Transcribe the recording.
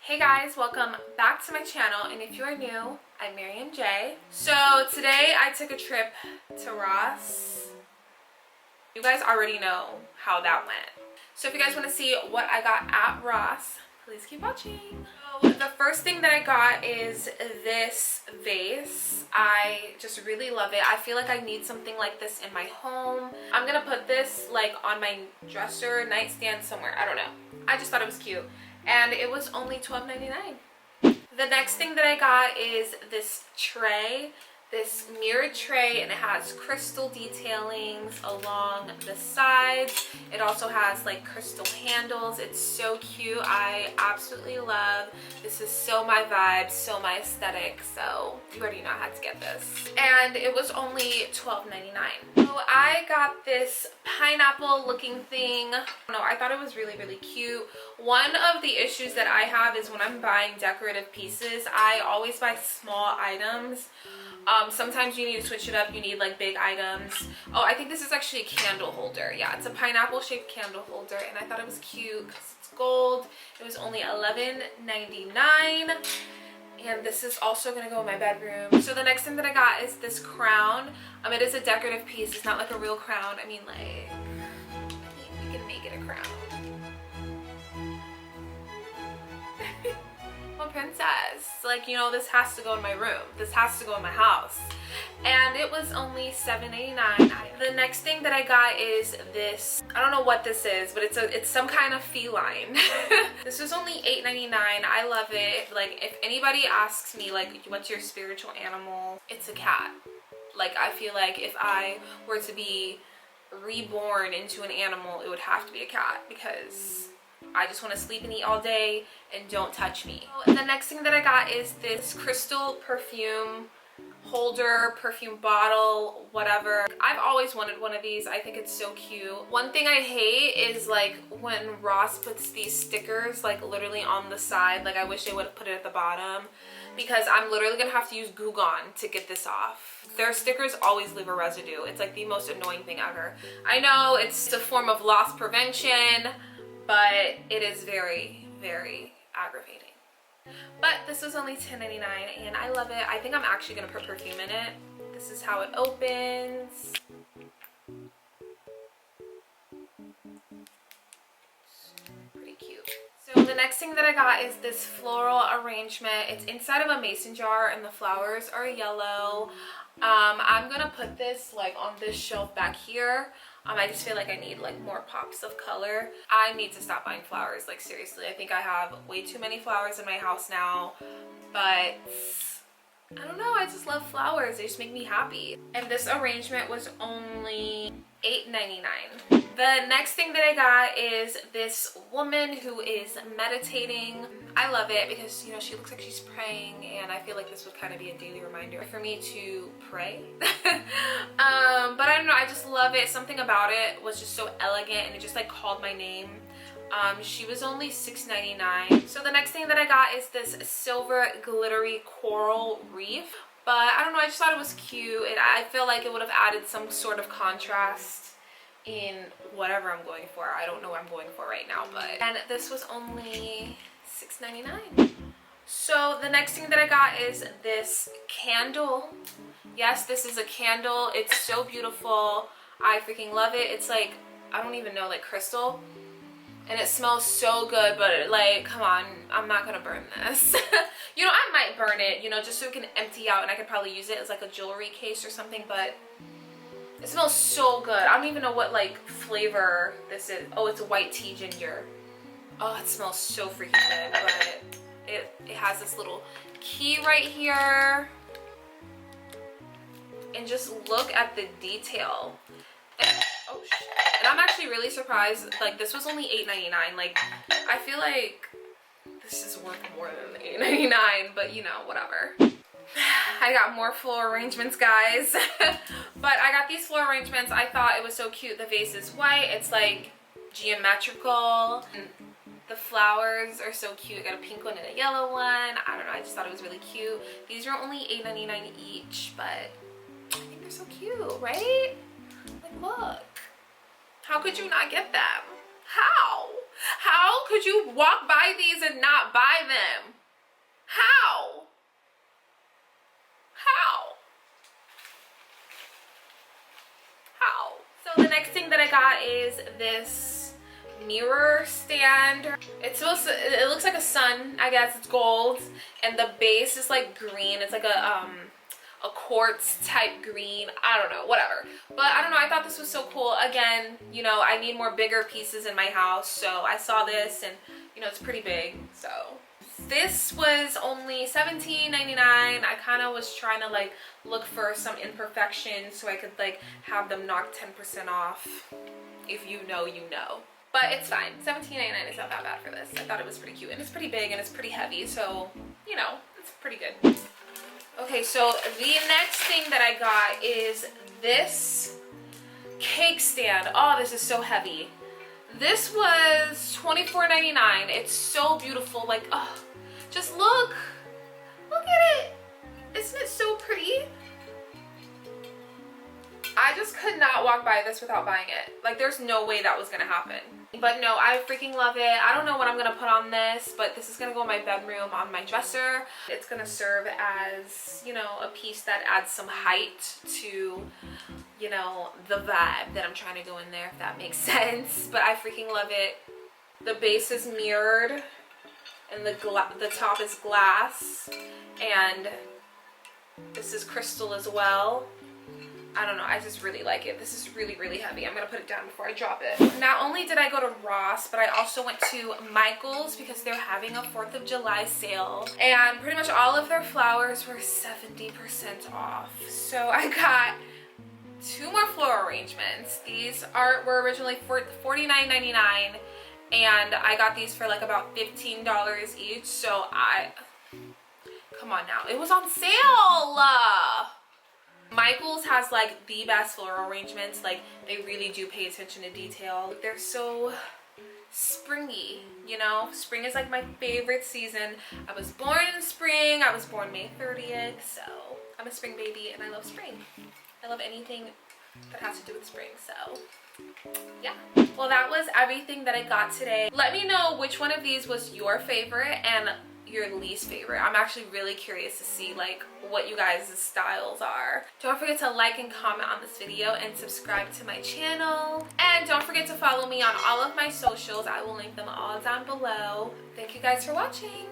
Hey guys, welcome back to my channel, and if you are new, I'm Marian J. So today I took a trip to Ross. You guys already know how that went. So if you guys want to see what I got at Ross, please keep watching. So the first thing that I got is this vase. I just really love it. I feel like I need something like this in my home. I'm gonna put this like on my dresser, nightstand somewhere. I don't know. I just thought it was cute. And it was only $12.99. The next thing that I got is this tray, this mirrored tray, and it has crystal detailings along the sides. It also has like crystal handles. It's so cute. I absolutely love. This is so my vibe, so my aesthetic. So you already know how to get this. And it was only $12.99. So I got this pineapple looking thing. No, I thought it was really cute. One of the issues that I have is when I'm buying decorative pieces, I always buy small items. Sometimes you need to switch it up. You need like big items. Oh, I think this is actually a candle holder. Yeah, it's a pineapple shaped candle holder, and I thought it was cute because it's gold. It was only $11.99. And this is also gonna go in my bedroom. So the next thing that I got is this crown. It is a decorative piece. It's not like a real crown. I mean, like, we can make it a crown. I'm a princess. Like, you know, this has to go in my room. This has to go in my house. And it was only $7.89. The next thing that I got is this. I don't know what this is, but it's some kind of feline. This was only $8.99. I love it. Like, if anybody asks me, like, what's your spiritual animal? It's a cat. Like, I feel like if I were to be reborn into an animal, it would have to be a cat, because I just want to sleep and eat all day and don't touch me. The next thing that I got is this crystal perfume holder, perfume bottle, whatever. I've always wanted one of these. I think it's so cute. One thing I hate is like when Ross puts these stickers like literally on the side. Like, I wish they would have put it at the bottom, because I'm literally gonna have to use Glue Gun to get this off. Their stickers always leave a residue. It's like the most annoying thing ever. I know it's a form of loss prevention, but it is very aggravating. But this was only $10.99 and I love it. I think I'm actually gonna put perfume in it. This is how it opens. Pretty cute. So the next thing that I got is this floral arrangement. It's inside of a mason jar and the flowers are yellow. I'm gonna put this like on this shelf back here. I just feel like I need like more pops of color. I need to stop buying flowers, like seriously. I think I have way too many flowers in my house now, but I don't know, I just love flowers. They just make me happy. And this arrangement was only $8.99. The next thing that I got is this woman who is meditating. I love it because, you know, she looks like she's praying, and I feel like this would kind of be a daily reminder for me to pray. But I don't know, I just love it. Something about it was just so elegant, and it just like called my name. She was only $6.99. So the next thing that I got is this silver glittery coral reef. But I don't know, I just thought it was cute, and I feel like it would have added some sort of contrast in whatever I'm going for. I don't know what I'm going for right now, but. And this was only $6.99. So the next thing that I got is this candle. Yes, this is a candle. It's so beautiful. I freaking love it. It's like, I don't even know, like crystal. And it smells so good, but like, come on, I'm not gonna burn this. You know, I might burn it, you know, just so it can empty out, and I could probably use it as like a jewelry case or something, but it smells so good. I don't even know what like flavor this is. Oh, it's white tea ginger. Oh, it smells so freaking good, but it has this little key right here. And just look at the detail. Oh shit. And I'm actually really surprised, like this was only $8.99. Like, I feel like this is worth more than $8.99, but you know, whatever. I got more floral arrangements, guys. But I got these floral arrangements. I thought it was so cute. The vase is white. It's like geometrical. And the flowers are so cute. I got a pink one and a yellow one. I don't know, I just thought it was really cute. These are only $8.99 each, but I think they're so cute, right? Like, look. How could you not get them? How? How could you walk by these and not buy them? How? How? How? So the next thing that I got is this mirror stand. It's supposed to, it looks like a sun, I guess. It's gold, and the base is like green. It's like a quartz type green. I don't know, whatever. But I don't know, I thought this was so cool. Again, you know, I need more bigger pieces in my house, so I saw this, and you know, it's pretty big. So this was only $17.99. I kind of was trying to like look for some imperfections so I could like have them knock 10% off. If you know, you know. But it's fine. $17.99 is not that bad for this. I thought it was pretty cute, and it's pretty big, and it's pretty heavy, so you know, it's pretty good. Okay, so the next thing that I got is this cake stand. Oh, this is so heavy. This was $24.99. It's so beautiful. Like, oh, just look at it. Isn't it so pretty? I just could not walk by this without buying it. Like, there's no way that was gonna happen. But no, I freaking love it. I don't know what I'm gonna put on this, but this is gonna go in my bedroom on my dresser. It's gonna serve as, you know, a piece that adds some height to, you know, the vibe that I'm trying to go in there, if that makes sense. But I freaking love it. The base is mirrored, and the top is glass, and this is crystal as well. I don't know, I just really like it. This is really, really heavy. I'm gonna put it down before I drop it. Not only did I go to Ross, but I also went to Michael's because they're having a 4th of July sale. And pretty much all of their flowers were 70% off. So I got 2 more floral arrangements. These were originally $49.99, and I got these for like about $15 each. So come on now, it was on sale. Michael's has like the best floral arrangements. Like, they really do pay attention to detail. They're so springy, you know? Spring is like my favorite season. I was born in spring. I was born May 30th, so I'm a spring baby, and I love spring. I love anything that has to do with spring, so yeah. Well, that was everything that I got today. Let me know which one of these was your favorite and your least favorite. I'm actually really curious to see like what you guys' styles are. Don't forget to like and comment on this video and subscribe to my channel. And don't forget to follow me on all of my socials. I will link them all down below. Thank you guys for watching.